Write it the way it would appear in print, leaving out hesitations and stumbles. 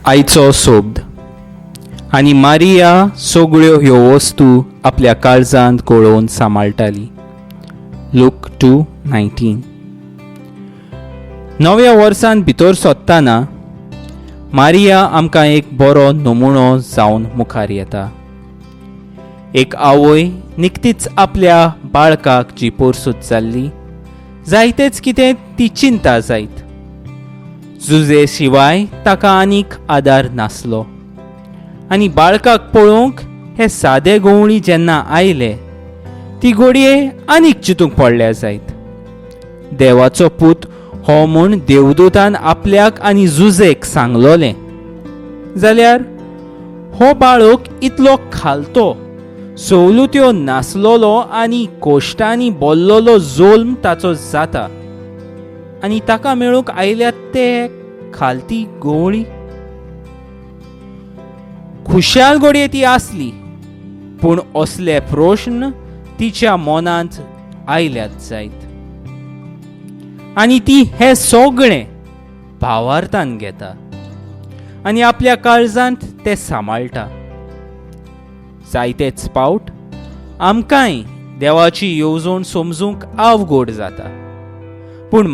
आयचो सोबद आनी मारिया सगळ्यो ह्यो वस्तू आपल्या काळजांत कोळोवन सांबाळटाली. लूक 2:19. नव्या वर्सान भितर सोदतना मारिया आमकां एक बरो नमुनो जावन मुखार येता. एक आवय निकतीच आपल्या बाळकाक जी पोरसूत जाल्ली, जायतेच कितें ती चिंता जायत. जुजे शिवाय ताका आनीक आदार नासलो आनी बाळकाक पळोवंक हे सादे गवळी जेन्ना आयले, ती घडये आनीक चिंतूंक पडल्या जायत. देवाचो पूत हो म्हूण देवदूतान आपल्याक आनी जुजेक सांगलोलें जाल्यार हो बाळक इतलो खालतो, सवलत्यो नासलोलो आनी कोश्टांनी बोल्लोलो जोल्म ताचो जाता, आनी ताका मेळूंक आयल्यात ते खालती गवळी. खुशाल घडये ती आसली, पूण असले प्रश्न तिच्या मनांत आयल्यात जायत आनी ती हे सगळें भावार्थान घेता आनी आपल्या काळजांत ते सांबाळटा. जायतेच पावट आमकांय देवाची येवजण समजूंक अवघड जाता, पूण